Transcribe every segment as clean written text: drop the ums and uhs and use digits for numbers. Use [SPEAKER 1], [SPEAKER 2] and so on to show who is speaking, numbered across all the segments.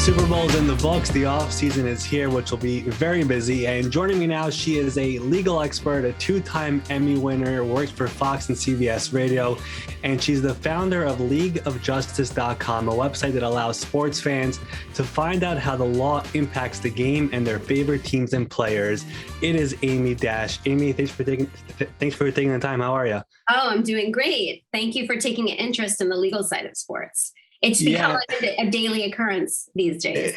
[SPEAKER 1] Super Bowl's in the books. The off season is here, which will be very busy. And joining me now, she is a legal expert, a two-time Emmy winner, works for Fox and CBS Radio, and she's the founder of LeagueofJustice.com, a website that allows sports fans to find out how the law impacts the game and their favorite teams and players. It is Amy Dash. Amy, thanks for taking the time. How are you?
[SPEAKER 2] Oh, I'm doing great. Thank you for taking an interest in the legal side of sports. It's become like a daily occurrence these days.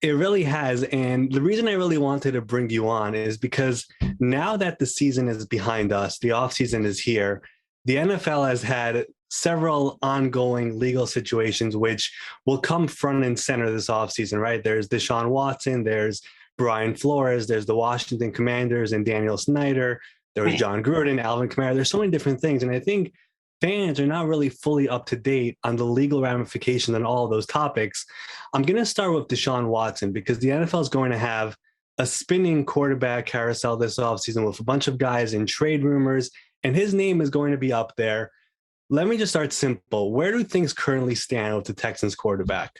[SPEAKER 1] It really has. And the reason I really wanted to bring you on is because now that the season is behind us, the offseason is here, the NFL has had several ongoing legal situations which will come front and center this offseason, right? There's Deshaun Watson, there's Brian Flores, there's the Washington Commanders and Daniel Snyder, there was Jon Gruden, Alvin Kamara. There's so many different things. And I think fans are not really fully up to date on the legal ramifications on all of those topics. I'm going to start with Deshaun Watson because the NFL is going to have a spinning quarterback carousel this offseason with a bunch of guys in trade rumors, and his name is going to be up there. Let me just start simple. Where do things currently stand with the Texans quarterback?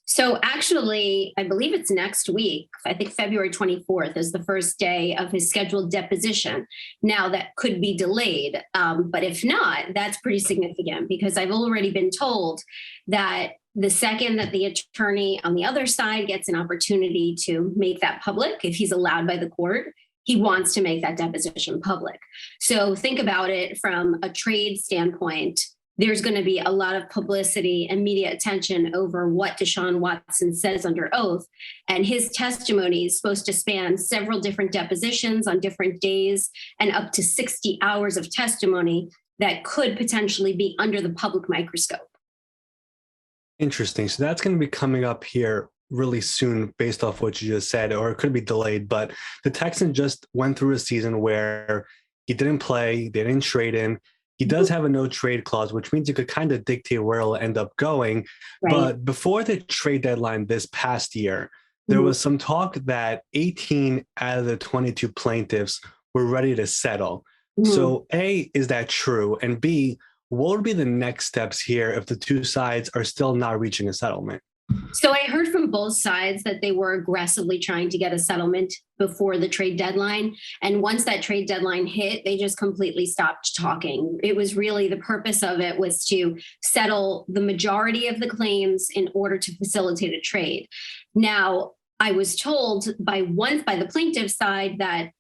[SPEAKER 2] So actually, I believe it's next week. I think February 24th is the first day of his scheduled deposition. Now that could be delayed, but if not, that's pretty significant because I've already been told that the second that the attorney on the other side gets an opportunity to make that public, if he's allowed by the court, he wants to make that deposition public. So think about it from a trade standpoint. There's going to be a lot of publicity and media attention over what Deshaun Watson says under oath. And his testimony is supposed to span several different depositions on different days and up to 60 hours of testimony that could potentially be under the public microscope.
[SPEAKER 1] Interesting. So that's going to be coming up here really soon based off what you just said, or it could be delayed. But the Texans just went through a season where he didn't play, they didn't trade him. He does have a no trade clause, which means you could kind of dictate where it'll end up going. Right. But before the trade deadline this past year, there was some talk that 18 out of the 22 plaintiffs were ready to settle. So A, is that true? And B, what would be the next steps here if the two sides are still not reaching a settlement?
[SPEAKER 2] So I heard from both sides that they were aggressively trying to get a settlement before the trade deadline. And once that trade deadline hit, they just completely stopped talking. It was really the purpose of it was to settle the majority of the claims in order to facilitate a trade. Now, I was told by the plaintiff side that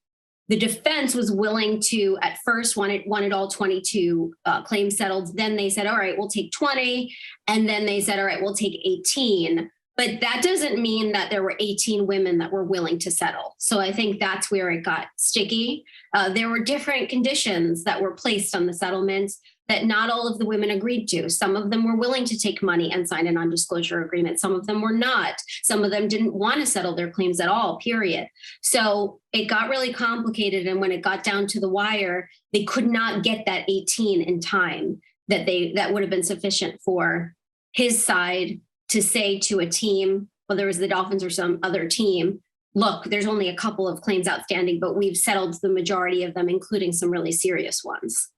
[SPEAKER 2] the defense was willing to, at first, wanted all 22 claims settled. Then they said, all right, we'll take 20. And then they said, all right, we'll take 18. But that doesn't mean that there were 18 women that were willing to settle. So I think that's where it got sticky. There were different conditions that were placed on the settlements that not all of the women agreed to. Some of them were willing to take money and sign a non-disclosure agreement. Some of them were not. Some of them didn't want to settle their claims at all, period. So it got really complicated. And when it got down to the wire, they could not get that 18 in time that would have been sufficient for his side to say to a team, whether it was the Dolphins or some other team, look, there's only a couple of claims outstanding, but we've settled the majority of them, including some really serious ones.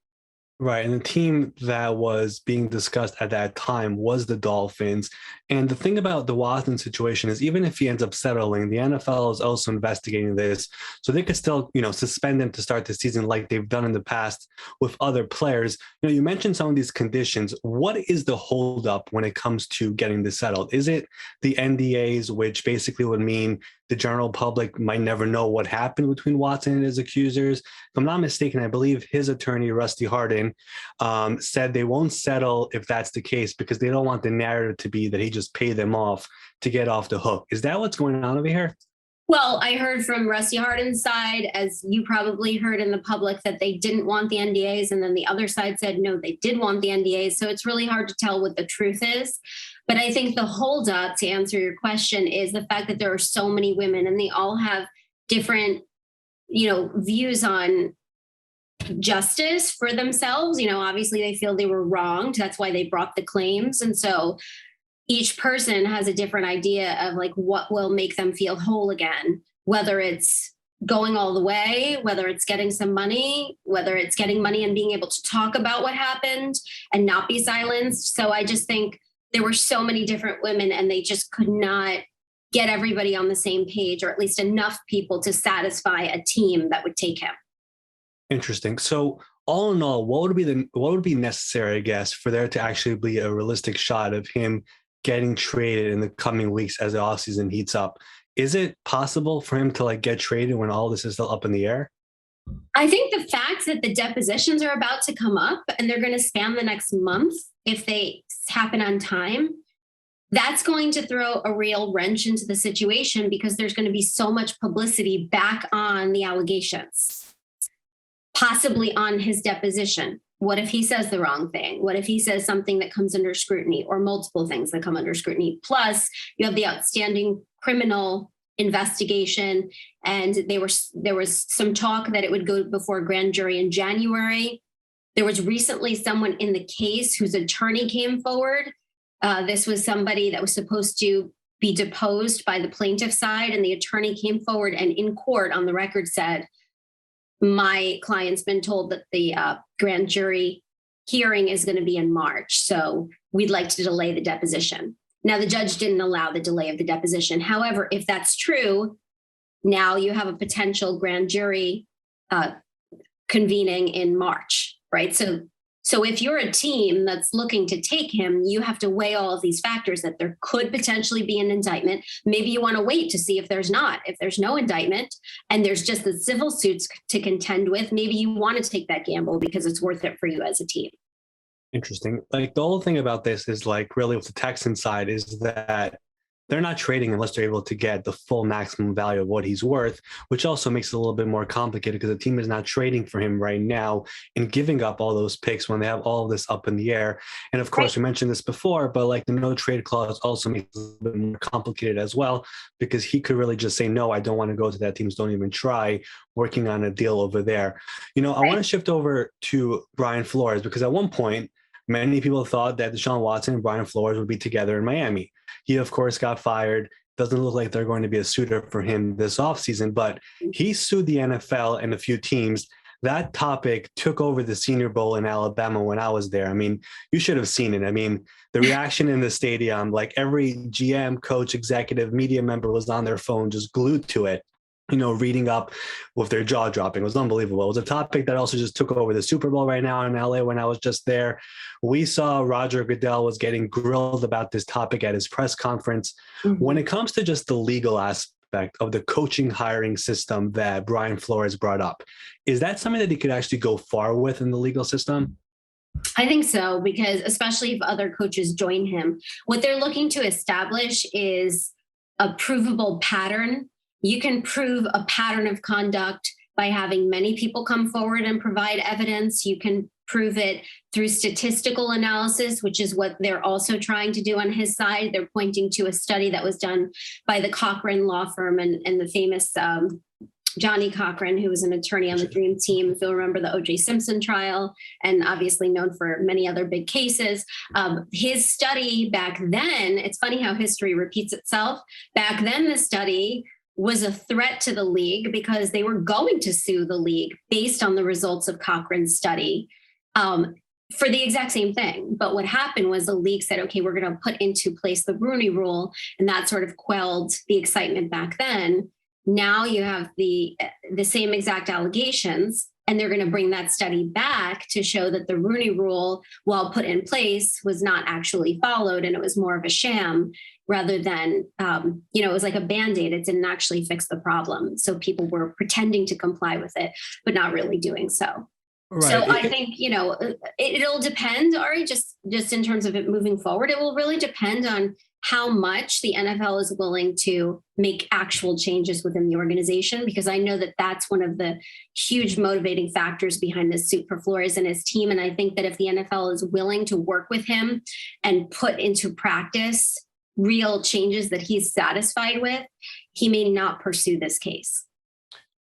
[SPEAKER 1] Right. And the team that was being discussed at that time was the Dolphins. And the thing about the Watson situation is even if he ends up settling, the NFL is also investigating this. So they could still, suspend him to start the season like they've done in the past with other players. You mentioned some of these conditions. What is the holdup when it comes to getting this settled? Is it the NDAs, which basically would mean the general public might never know what happened between Watson and his accusers? If I'm not mistaken, I believe his attorney, Rusty Hardin, said they won't settle if that's the case because they don't want the narrative to be that he just paid them off to get off the hook. Is that what's going on over here?
[SPEAKER 2] Well, I heard from Rusty Hardin's side, as you probably heard in the public, that they didn't want the NDAs. And then the other side said, no, they did want the NDAs. So it's really hard to tell what the truth is. But I think the holdup, to answer your question, is the fact that there are so many women and they all have different, views on justice for themselves. Obviously they feel they were wronged. That's why they brought the claims. And so each person has a different idea of what will make them feel whole again, whether it's going all the way, whether it's getting some money, whether it's getting money and being able to talk about what happened and not be silenced. So I just think there were so many different women and they just could not get everybody on the same page, or at least enough people to satisfy a team that would take him.
[SPEAKER 1] Interesting. So all in all, what would be necessary, I guess, for there to actually be a realistic shot of him getting traded in the coming weeks as the offseason heats up? Is it possible for him to like get traded when all this is still up in the air?
[SPEAKER 2] I think the fact that the depositions are about to come up and they're going to span the next month, if they happen on time, that's going to throw a real wrench into the situation, because there's going to be so much publicity back on the allegations, possibly on his deposition. What if he says the wrong thing? What if he says something that comes under scrutiny, or multiple things that come under scrutiny? Plus, you have the outstanding criminal investigation, and there was some talk that it would go before a grand jury in January. There was recently someone in the case whose attorney came forward. This was somebody that was supposed to be deposed by the plaintiff side, and the attorney came forward and in court on the record said, my client's been told that the grand jury hearing is going to be in March, so we'd like to delay the deposition. Now, the judge didn't allow the delay of the deposition. However, if that's true, now you have a potential grand jury convening in March, right? So if you're a team that's looking to take him, you have to weigh all of these factors, that there could potentially be an indictment. Maybe you want to wait to see if there's not. If there's no indictment and there's just the civil suits to contend with, maybe you want to take that gamble because it's worth it for you as a team.
[SPEAKER 1] Interesting. Like the whole thing about this is like really with the Texans side is that they're not trading unless they're able to get the full maximum value of what he's worth, which also makes it a little bit more complicated because the team is not trading for him right now and giving up all those picks when they have all of this up in the air. And of course, we mentioned this before, but like the no trade clause also makes it a little bit more complicated as well, because he could really just say, no, I don't want to go to that team. Don't even try working on a deal over there. I want to shift over to Brian Flores, because at one point, many people thought that Deshaun Watson and Brian Flores would be together in Miami. He, of course, got fired. Doesn't look like they're going to be a suitor for him this offseason, but he sued the NFL and a few teams. That topic took over the Senior Bowl in Alabama when I was there. I mean, you should have seen it. I mean, the reaction in the stadium, like every GM, coach, executive, media member was on their phone, just glued to it, reading up with their jaw dropping. It was unbelievable. It was a topic that also just took over the Super Bowl right now in LA when I was just there. We saw Roger Goodell was getting grilled about this topic at his press conference. Mm-hmm. When it comes to just the legal aspect of the coaching hiring system that Brian Flores brought up, is that something that he could actually go far with in the legal system?
[SPEAKER 2] I think so, because especially if other coaches join him, what they're looking to establish is a provable pattern. You can prove a pattern of conduct by having many people come forward and provide evidence. You can prove it through statistical analysis, which is what they're also trying to do on his side. They're pointing to a study that was done by the Cochran law firm and the famous Johnny Cochran, who was an attorney on the Dream Team, if you'll remember the O.J. Simpson trial, and obviously known for many other big cases. His study back then, it's funny how history repeats itself. Back then, the study was a threat to the league because they were going to sue the league based on the results of Cochran's study for the exact same thing. But what happened was the league said, okay, we're going to put into place the Rooney Rule, and that sort of quelled the excitement back then. Now you have the same exact allegations, and they're going to bring that study back to show that the Rooney Rule, while put in place, was not actually followed, and it was more of a sham rather than, it was like a Band-Aid. It didn't actually fix the problem. So people were pretending to comply with it, but not really doing so. Right. So I think, it'll depend, Ari, just in terms of it moving forward. It will really depend on how much the NFL is willing to make actual changes within the organization, because I know that that's one of the huge motivating factors behind this suit for Flores and his team. And I think that if the NFL is willing to work with him and put into practice real changes that he's satisfied with, he may not pursue this case.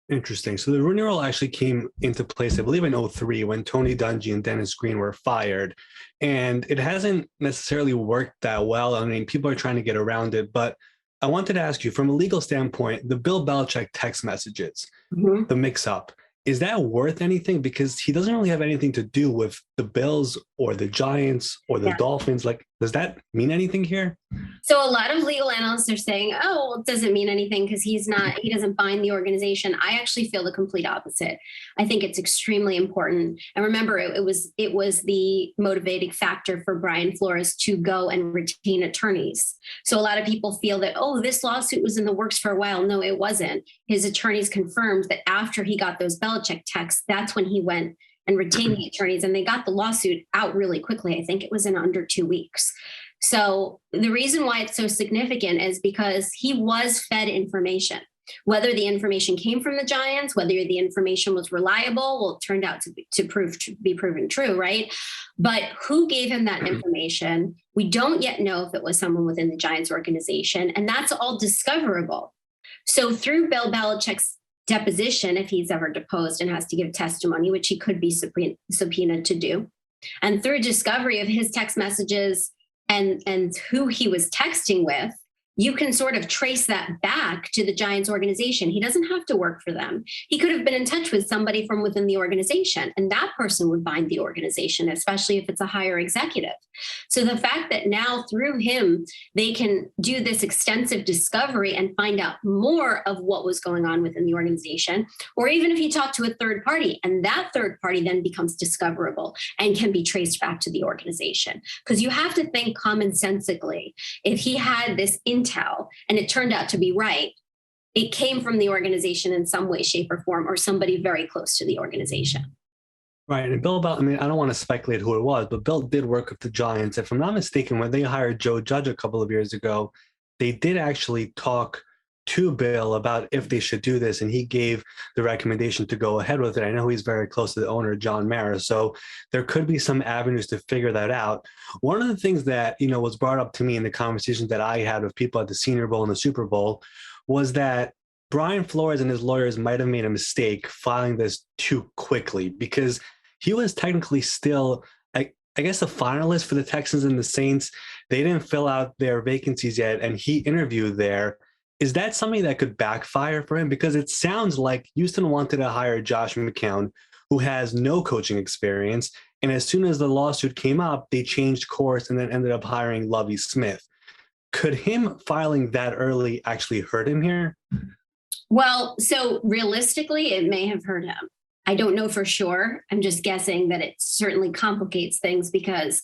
[SPEAKER 1] Interesting. So the Rooney Rule actually came into place, I believe, in 2003 when Tony Dungy and Dennis Green were fired. And it hasn't necessarily worked that well. I mean, people are trying to get around it. But I wanted to ask you, from a legal standpoint, the Bill Belichick text messages, the mix-up, is that worth anything? Because he doesn't really have anything to do with the Bills or the Giants or the Dolphins. Like, Does that mean anything here?
[SPEAKER 2] So a lot of legal analysts are saying, oh, well, it doesn't mean anything because he doesn't bind the organization. I actually feel the complete opposite. I think it's extremely important. And remember, it was the motivating factor for Brian Flores to go and retain attorneys. So a lot of people feel that, oh, this lawsuit was in the works for a while. No, it wasn't. His attorneys confirmed that after he got those Belichick texts, that's when he went and retained the attorneys, and they got the lawsuit out really quickly. I think it was in under 2 weeks. So the reason why it's so significant is because he was fed information, whether the information came from the Giants, whether the information was reliable. Well, it turned out to be proven true, right? But who gave him that information? We don't yet know if it was someone within the Giants organization, and that's all discoverable. So through Bill Belichick's deposition, if he's ever deposed and has to give testimony, which he could be subpoenaed to do, and through discovery of his text messages and who he was texting with, you can sort of trace that back to the Giants organization. He doesn't have to work for them. He could have been in touch with somebody from within the organization, and that person would bind the organization, especially if it's a higher executive. So the fact that now through him, they can do this extensive discovery and find out more of what was going on within the organization, or even if you talk to a third party, and that third party then becomes discoverable and can be traced back to the organization. Because you have to think commonsensically. If he had this intel and it turned out to be right, it came from the organization in some way, shape, or form, or somebody very close to the organization.
[SPEAKER 1] Right. And Bill, I mean, I don't want to speculate who it was, but Bill did work with the Giants. If I'm not mistaken, when they hired Joe Judge a couple of years ago, they did actually talk to Bill about if they should do this, and he gave the recommendation to go ahead with it. I know he's very close to the owner, Jon Meirov, so there could be some avenues to figure that out. One of the things that, you know, was brought up to me in the conversations that I had with people at the Senior Bowl and the Super Bowl was that Brian Flores and his lawyers might have made a mistake filing this too quickly, because he was technically still, I guess, a finalist for the Texans and the Saints. They didn't fill out their vacancies yet, and he interviewed there. Is that something that could backfire for him? Because it sounds like Houston wanted to hire Josh McCown, who has no coaching experience. And as soon as the lawsuit came up, they changed course and then ended up hiring Lovie Smith. Could him filing that early actually hurt him here?
[SPEAKER 2] Well, so realistically, it may have hurt him. I don't know for sure. I'm just guessing that it certainly complicates things, because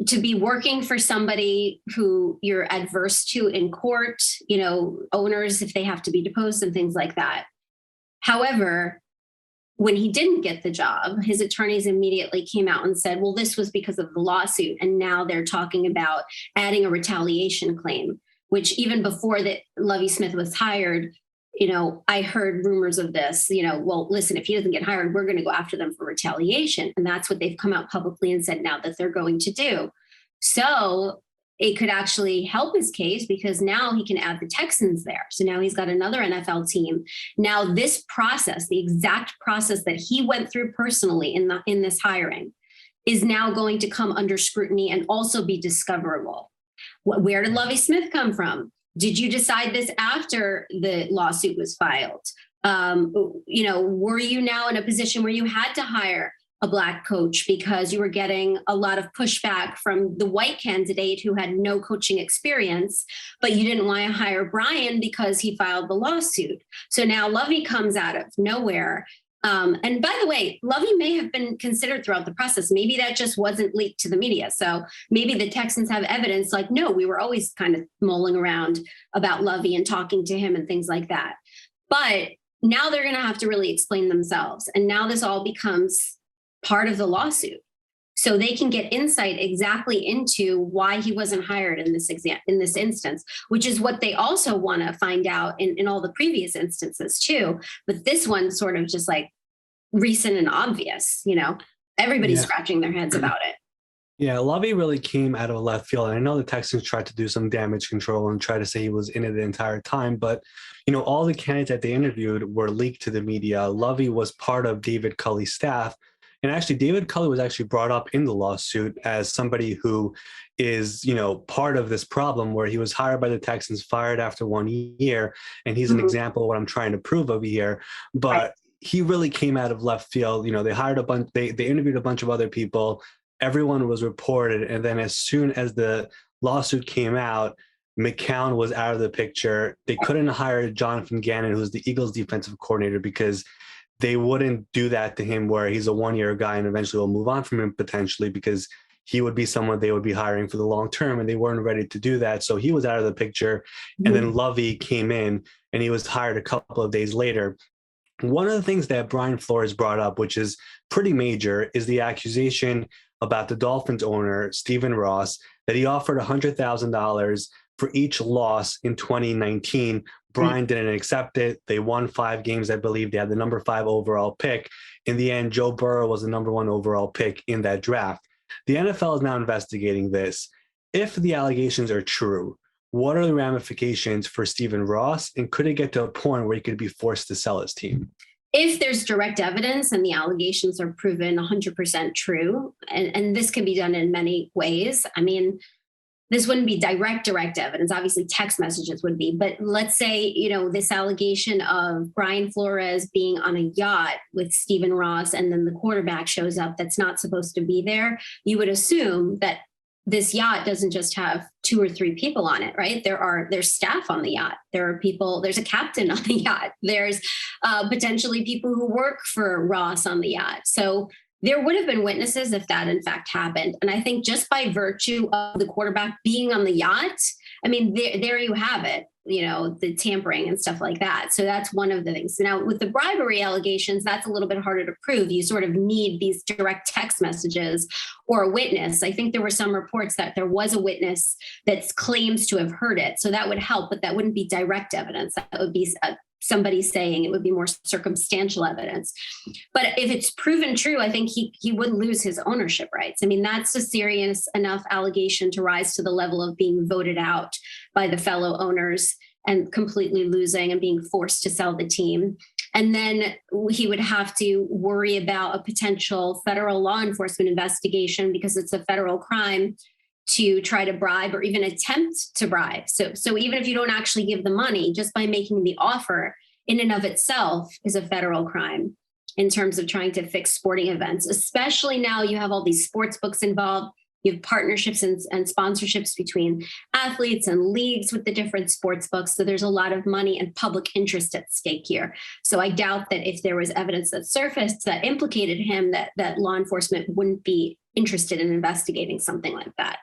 [SPEAKER 2] to be working for somebody who you're adverse to in court, you know, owners, if they have to be deposed and things like that. However, when he didn't get the job, his attorneys immediately came out and said, well, this was because of the lawsuit. And now they're talking about adding a retaliation claim, which even before that Lovie Smith was hired, you know, I heard rumors of this, you know, well, listen, if he doesn't get hired, we're going to go after them for retaliation. And that's what they've come out publicly and said now that they're going to do. So it could actually help his case, because now he can add the Texans there. So now he's got another NFL team. Now this process, the exact process that he went through personally in this hiring, is now going to come under scrutiny and also be discoverable. Where did Lovie Smith come from? Did you decide this after the lawsuit was filed? You know, were you now in a position where you had to hire a Black coach because you were getting a lot of pushback from the white candidate who had no coaching experience, but you didn't want to hire Brian because he filed the lawsuit? So now Lovie comes out of nowhere. And by the way, Lovie may have been considered throughout the process. Maybe that just wasn't leaked to the media. So maybe the Texans have evidence like, no, we were always kind of mulling around about Lovie and talking to him and things like that. But now they're going to have to really explain themselves. And now this all becomes part of the lawsuit. So they can get insight exactly into why he wasn't hired in this instance, which is what they also want to find out in all the previous instances too. But this one's sort of just like recent and obvious, you know, everybody's scratching their heads about it.
[SPEAKER 1] Yeah, Lovie really came out of left field. And I know the Texans tried to do some damage control and try to say he was in it the entire time. But, you know, all the candidates that they interviewed were leaked to the media. Lovie was part of David Culley's staff. And actually, David Culley was actually brought up in the lawsuit as somebody who is, you know, part of this problem where he was hired by the Texans, fired after 1 year. And he's an example of what I'm trying to prove over here. But he really came out of left field. You know, they hired a bunch, they interviewed a bunch of other people. everyone was reported. And then as soon as the lawsuit came out, McCown was out of the picture. They couldn't hire Jonathan Gannon, who's the Eagles defensive coordinator, because they wouldn't do that to him where he's a one-year guy and eventually will move on from him potentially, because he would be someone they would be hiring for the long term, and they weren't ready to do that. So he was out of the picture. And then Lovey came in and he was hired a couple of days later. One of the things that Brian Flores brought up, which is pretty major, is the accusation about the Dolphins owner, Stephen Ross, that he offered $100,000 for each loss in 2019. Brian didn't accept it. They won 5 games, I believe. They had the number 5 overall pick. In the end, Joe Burrow was the number 1 overall pick in that draft. The NFL is now investigating this. If the allegations are true, what are the ramifications for Stephen Ross? And could it get to a point where he could be forced to sell his team?
[SPEAKER 2] If there's direct evidence and the allegations are proven 100% true, and this can be done in many ways. I mean, this wouldn't be direct evidence. Obviously, text messages would be. But let's say, this allegation of Brian Flores being on a yacht with Stephen Ross, and then the quarterback shows up that's not supposed to be there. You would assume that this yacht doesn't just have 2 or 3 people on it, right? There's staff on the yacht. There are people, there's a captain on the yacht. There's potentially people who work for Ross on the yacht. So there would have been witnesses if that in fact happened. And I think just by virtue of the quarterback being on the yacht, I mean, there you have it, the tampering and stuff like that. So that's one of the things. Now, with the bribery allegations, that's a little bit harder to prove. You sort of need these direct text messages or a witness. I think there were some reports that there was a witness that claims to have heard it. So that would help, but that wouldn't be direct evidence. That would be somebody saying. It would be more circumstantial evidence. But if it's proven true, I think he would lose his ownership rights. I mean, that's a serious enough allegation to rise to the level of being voted out by the fellow owners and completely losing and being forced to sell the team. And then he would have to worry about a potential federal law enforcement investigation, because it's a federal crime to try to bribe or even attempt to bribe. So even if you don't actually give the money, just by making the offer in and of itself is a federal crime in terms of trying to fix sporting events, especially now you have all these sports books involved. You have partnerships and sponsorships between athletes and leagues with the different sports books. So there's a lot of money and public interest at stake here. So I doubt that if there was evidence that surfaced that implicated him, that law enforcement wouldn't be interested in investigating something like that.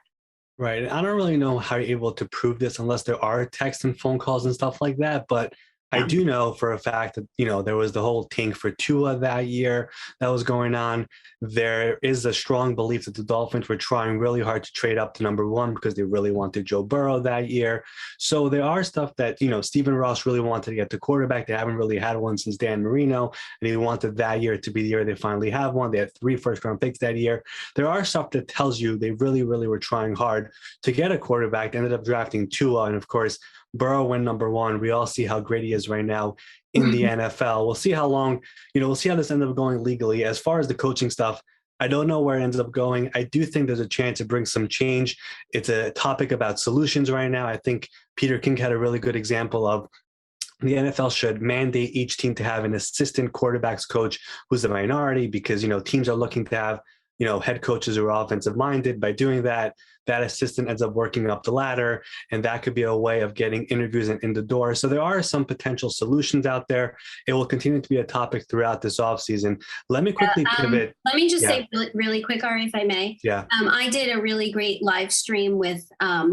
[SPEAKER 1] Right. I don't really know how you're able to prove this unless there are texts and phone calls and stuff like that. But I do know for a fact that, there was the whole tank for Tua that year that was going on. There is a strong belief that the Dolphins were trying really hard to trade up to number 1 because they really wanted Joe Burrow that year. So there are stuff that, Stephen Ross really wanted to get the quarterback. They haven't really had one since Dan Marino, and he wanted that year to be the year they finally have one. They had 3 first-round picks that year. There are stuff that tells you they really, really were trying hard to get a quarterback. They ended up drafting Tua, and of course, Burrow went number 1. We all see how great he is right now in the NFL. We'll see how long, we'll see how this ends up going legally. As far as the coaching stuff, I don't know where it ends up going. I do think there's a chance to bring some change. It's a topic about solutions right now. I think Peter King had a really good example of the NFL should mandate each team to have an assistant quarterbacks coach who's a minority, because, teams are looking to have, head coaches who are offensive minded. By doing that, that assistant ends up working up the ladder, and that could be a way of getting interviews in the door. So there are some potential solutions out there. It will continue to be a topic throughout this offseason. Let me quickly pivot.
[SPEAKER 2] Let me just say really quick, Ari, if I may.
[SPEAKER 1] Yeah.
[SPEAKER 2] I did a really great live stream with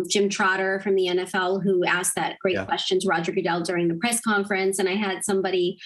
[SPEAKER 2] Jim Trotter from the NFL, who asked that great questions, Roger Goodell, during the press conference. And I had somebody,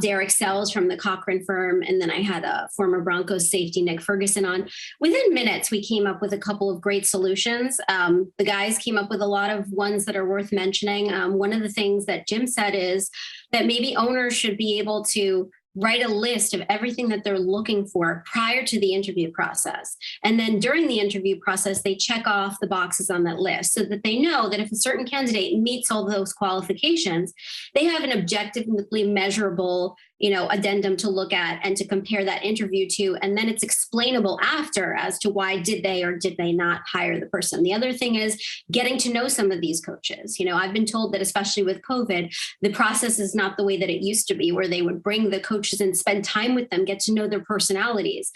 [SPEAKER 2] Derek Sells from the Cochran firm, and then I had a former Broncos safety, Nick Ferguson, on. Within minutes, we came up with a couple of great solutions. The guys came up with a lot of ones that are worth mentioning. One of the things that Jim said is that maybe owners should be able to write a list of everything that they're looking for prior to the interview process. And then during the interview process, they check off the boxes on that list so that they know that if a certain candidate meets all those qualifications, they have an objectively measurable, addendum to look at and to compare that interview to, and then it's explainable after as to why did they or did they not hire the person. The other thing is getting to know some of these coaches. I've been told that especially with COVID, the process is not the way that it used to be, where they would bring the coaches and spend time with them, get to know their personalities.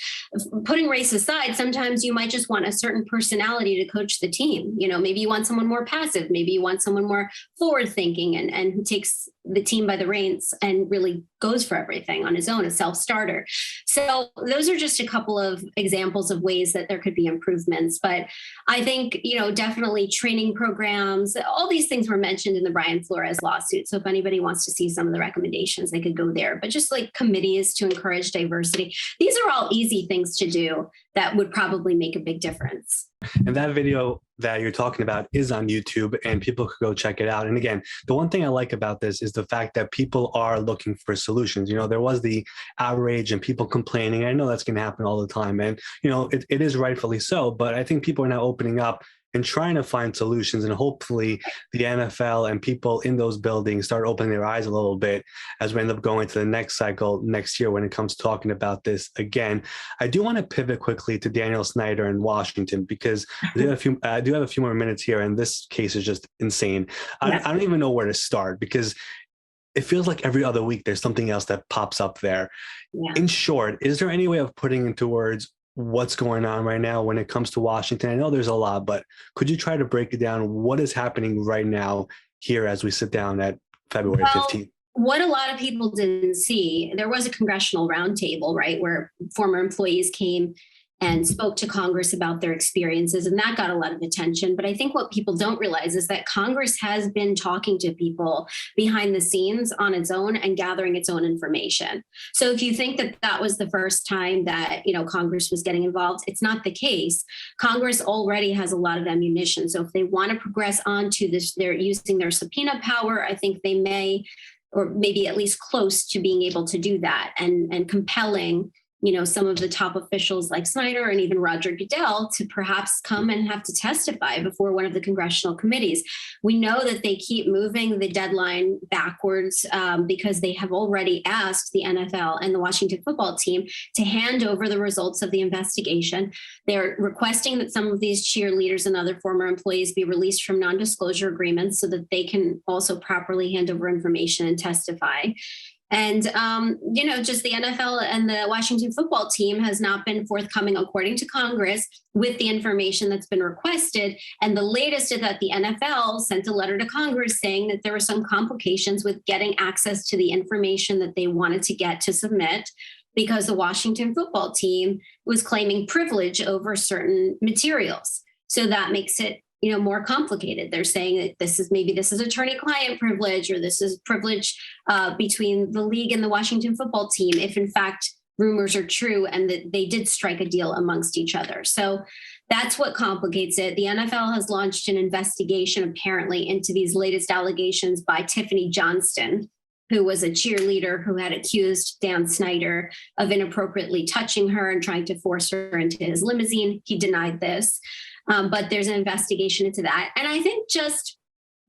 [SPEAKER 2] Putting race aside, sometimes you might just want a certain personality to coach the team. Maybe you want someone more passive, maybe you want someone more forward thinking and who takes the team by the reins and really goes for everything on his own, a self-starter. So those are just a couple of examples of ways that there could be improvements. But I think, definitely training programs, all these things were mentioned in the Brian Flores lawsuit. So if anybody wants to see some of the recommendations, they could go there. But just like committees to encourage diversity, these are all easy things to do that would probably make a big difference.
[SPEAKER 1] And that video that you're talking about is on YouTube and people could go check it out. And again, the one thing I like about this is the fact that people are looking for solutions. There was the outrage and people complaining. I know that's going to happen all the time. And, it is rightfully so. But I think people are now opening up and trying to find solutions. And hopefully the NFL and people in those buildings start opening their eyes a little bit as we end up going to the next cycle next year when it comes to talking about this again. I do want to pivot quickly to Daniel Snyder in Washington because I do have a few more minutes here, and this case is just insane. Yeah. I don't even know where to start because it feels like every other week there's something else that pops up there. Yeah. In short, is there any way of putting into words what's going on right now when it comes to Washington? I know there's a lot, but could you try to break it down? What is happening right now here as we sit down at February 15th?
[SPEAKER 2] What a lot of people didn't see, there was a congressional roundtable, right, where former employees came and spoke to Congress about their experiences, and that got a lot of attention. But I think what people don't realize is that Congress has been talking to people behind the scenes on its own and gathering its own information. So if you think that that was the first time that Congress was getting involved, it's not the case. Congress already has a lot of ammunition. So if they want to progress on to this, they're using their subpoena power. I think they may, or maybe at least close to being able to do that and compelling some of the top officials like Snyder and even Roger Goodell to perhaps come and have to testify before one of the congressional committees. We know that they keep moving the deadline backwards because they have already asked the NFL and the Washington football team to hand over the results of the investigation. They're requesting that some of these cheerleaders and other former employees be released from non-disclosure agreements so that they can also properly hand over information and testify. And, just the NFL and the Washington football team has not been forthcoming, according to Congress, with the information that's been requested. And the latest is that the NFL sent a letter to Congress saying that there were some complications with getting access to the information that they wanted to get to submit because the Washington football team was claiming privilege over certain materials. So that makes it more complicated. They're saying that this is attorney-client privilege, or this is privilege between the league and the Washington football team, if in fact rumors are true and that they did strike a deal amongst each other. So that's what complicates it. The NFL has launched an investigation apparently into these latest allegations by Tiffany Johnston, who was a cheerleader who had accused Dan Snyder of inappropriately touching her and trying to force her into his limousine. He denied this. But there's an investigation into that. And I think just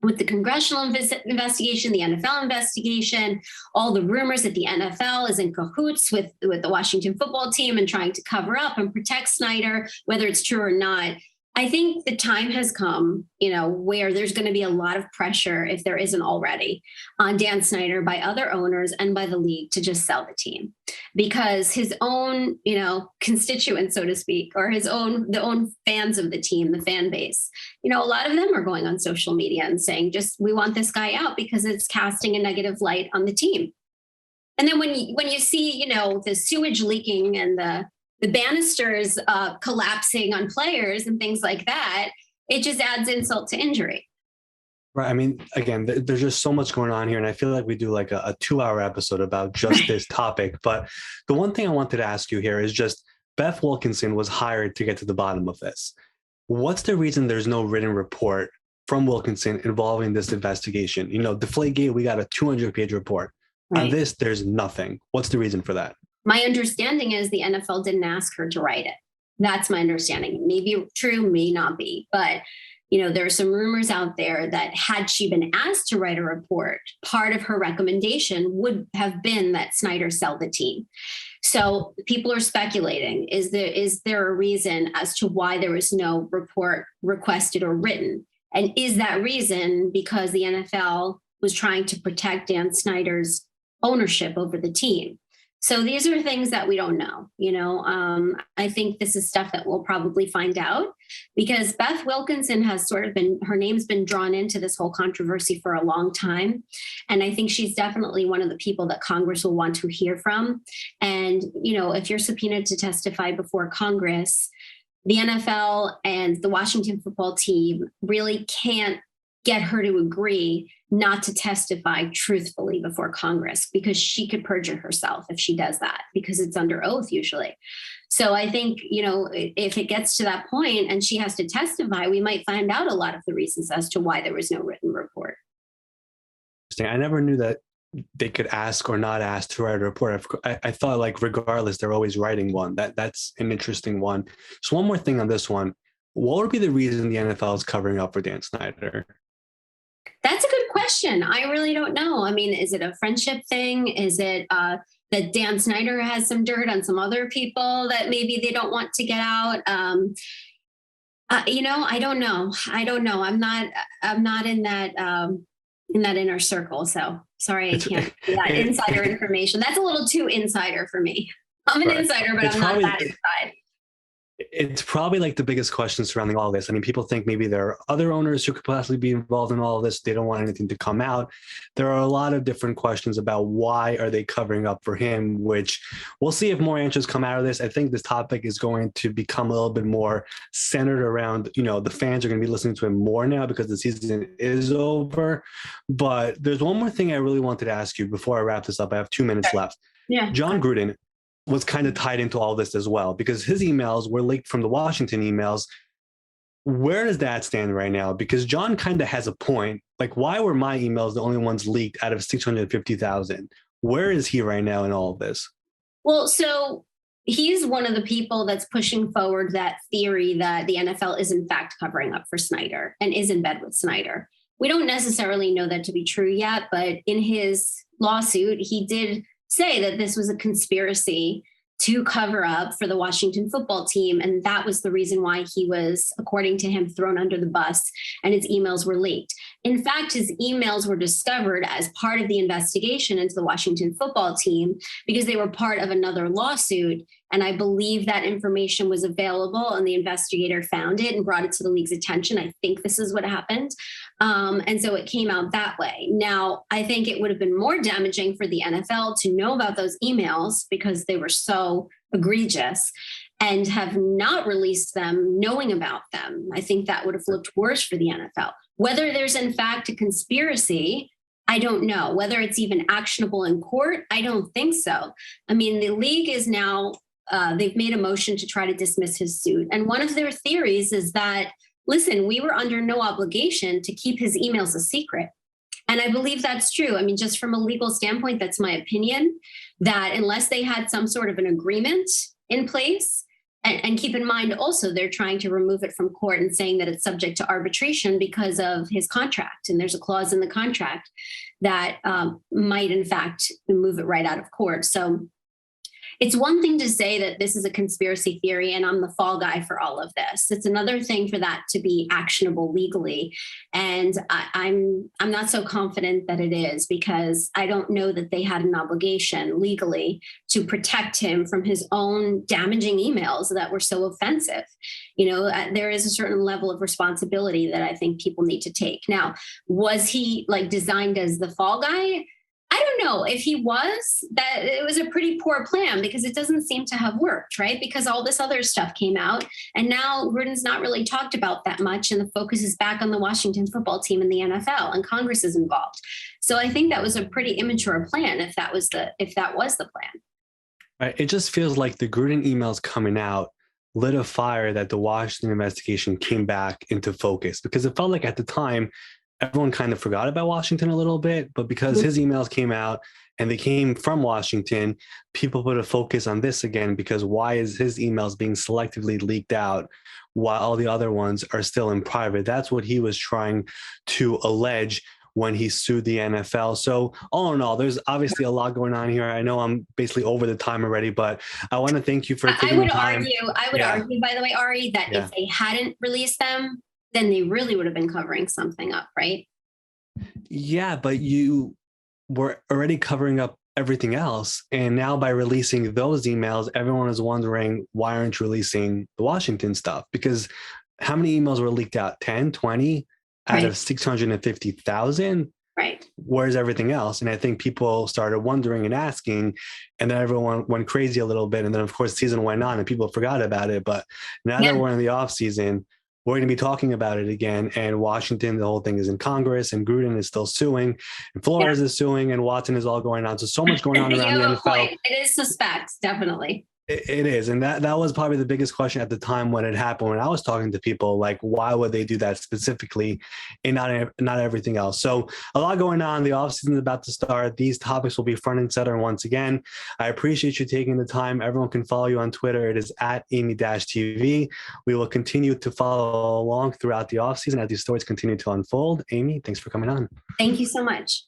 [SPEAKER 2] with the congressional investigation, the NFL investigation, all the rumors that the NFL is in cahoots with the Washington football team and trying to cover up and protect Snyder, whether it's true or not, I think the time has come, where there's going to be a lot of pressure, if there isn't already, on Dan Snyder by other owners and by the league to just sell the team, because his own, constituents, so to speak, or the own fans of the team, the fan base, a lot of them are going on social media and saying, we want this guy out because it's casting a negative light on the team. And then when you see, the sewage leaking and the banisters collapsing on players and things like that, it just adds insult to injury.
[SPEAKER 1] Right. I mean, again, there's just so much going on here. And I feel like we do like a 2-hour episode about just this topic. But the one thing I wanted to ask you here is just Beth Wilkinson was hired to get to the bottom of this. What's the reason there's no written report from Wilkinson involving this investigation? Deflategate, we got a 200-page report. Right. On this, there's nothing. What's the reason for that?
[SPEAKER 2] My understanding is the NFL didn't ask her to write it. That's my understanding. It may be true, may not be. But There are some rumors out there that had she been asked to write a report, part of her recommendation would have been that Snyder sell the team. So people are speculating, is there a reason as to why there was no report requested or written? And is that reason because the NFL was trying to protect Dan Snyder's ownership over the team? So these are things that we don't know. I think this is stuff that we'll probably find out, because Beth Wilkinson has her name's been drawn into this whole controversy for a long time. And I think she's definitely one of the people that Congress will want to hear from. And, if you're subpoenaed to testify before Congress, the NFL and the Washington football team really can't get her to agree not to testify truthfully before Congress, because she could perjure herself if she does that, because it's under oath usually. So I think, if it gets to that point and she has to testify, we might find out a lot of the reasons as to why there was no written report.
[SPEAKER 1] I never knew that they could ask or not ask to write a report. I thought, like, regardless, they're always writing one. That's an interesting one. So one more thing on this one. What would be the reason the NFL is covering up for Dan Snyder?
[SPEAKER 2] That's a good question. I really don't know. I mean, is it a friendship thing? Is it that Dan Snyder has some dirt on some other people that maybe they don't want to get out? I don't know. I'm not in that inner circle. So sorry, I can't do that insider information. That's a little too insider for me. I'm an insider, but I'm not that inside.
[SPEAKER 1] It's probably like the biggest question surrounding all this. I mean, people think maybe there are other owners who could possibly be involved in all of this. They don't want anything to come out. There are a lot of different questions about why are they covering up for him, which we'll see if more answers come out of this. I think this topic is going to become a little bit more centered around, the fans are going to be listening to him more now because the season is over. But there's one more thing I really wanted to ask you before I wrap this up. I have 2 minutes left.
[SPEAKER 2] Yeah.
[SPEAKER 1] Jon Gruden was kind of tied into all this as well, because his emails were leaked from the Washington emails. Where does that stand right now? Because Jon kind of has a point. Like, why were my emails the only ones leaked out of 650,000? Where is he right now in all of this?
[SPEAKER 2] Well, so he's one of the people that's pushing forward that theory that the NFL is in fact covering up for Snyder and is in bed with Snyder. We don't necessarily know that to be true yet, but in his lawsuit, he did say that this was a conspiracy to cover up for the Washington football team. And that was the reason why he was, according to him, thrown under the bus and his emails were leaked. In fact, his emails were discovered as part of the investigation into the Washington football team because they were part of another lawsuit. And I believe that information was available and the investigator found it and brought it to the league's attention. I think this is what happened. And so it came out that way. Now, I think it would have been more damaging for the NFL to know about those emails because they were so egregious and have not released them knowing about them. I think that would have looked worse for the NFL. Whether there's in fact a conspiracy, I don't know. Whether it's even actionable in court, I don't think so. I mean, the league is now, they've made a motion to try to dismiss his suit. And one of their theories is that, listen, we were under no obligation to keep his emails a secret. And I believe that's true. I mean, just from a legal standpoint, that's my opinion, that unless they had some sort of an agreement in place, and keep in mind also, they're trying to remove it from court and saying that it's subject to arbitration because of his contract. And there's a clause in the contract that might, in fact, move it right out of court. So it's one thing to say that this is a conspiracy theory and I'm the fall guy for all of this. It's another thing for that to be actionable legally. And I'm not so confident that it is, because I don't know that they had an obligation legally to protect him from his own damaging emails that were so offensive. There is a certain level of responsibility that I think people need to take. Now, was he designed as the fall guy? I don't know. If he was, that it was a pretty poor plan because it doesn't seem to have worked, right? Because all this other stuff came out and now Gruden's not really talked about that much and the focus is back on the Washington football team and the NFL and Congress is involved. So I think that was a pretty immature plan if that was the plan.
[SPEAKER 1] Right. It just feels like the Gruden emails coming out lit a fire that the Washington investigation came back into focus, because it felt like at the time everyone kind of forgot about Washington a little bit, but because his emails came out and they came from Washington, people put a focus on this again, because why is his emails being selectively leaked out while all the other ones are still in private? That's what he was trying to allege when he sued the NFL. So all in all, there's obviously a lot going on here. I know I'm basically over the time already, but I want to thank you for taking the time.
[SPEAKER 2] I would argue, by the way, Ari, that if they hadn't released them, then they really would have been covering something up, right?
[SPEAKER 1] Yeah, but you were already covering up everything else. And now by releasing those emails, everyone is wondering, why aren't you releasing the Washington stuff? Because how many emails were leaked out? 10, 20 out of 650,000?
[SPEAKER 2] Right.
[SPEAKER 1] Where's everything else? And I think people started wondering and asking, and then everyone went crazy a little bit. And then, of course, the season went on and people forgot about it. But now that we're in the off season, we're going to be talking about it again. And Washington, the whole thing is in Congress, and Gruden is still suing, and Flores is suing, and Watson is all going on. So much going on around the NFL.
[SPEAKER 2] Point. It is suspect, definitely.
[SPEAKER 1] It is. And that was probably the biggest question at the time when it happened, when I was talking to people, like, why would they do that specifically and not everything else? So a lot going on. The offseason is about to start. These topics will be front and center once again. I appreciate you taking the time. Everyone can follow you on Twitter. It is at Amy-TV. We will continue to follow along throughout the offseason as these stories continue to unfold. Amy, thanks for coming on.
[SPEAKER 2] Thank you so much.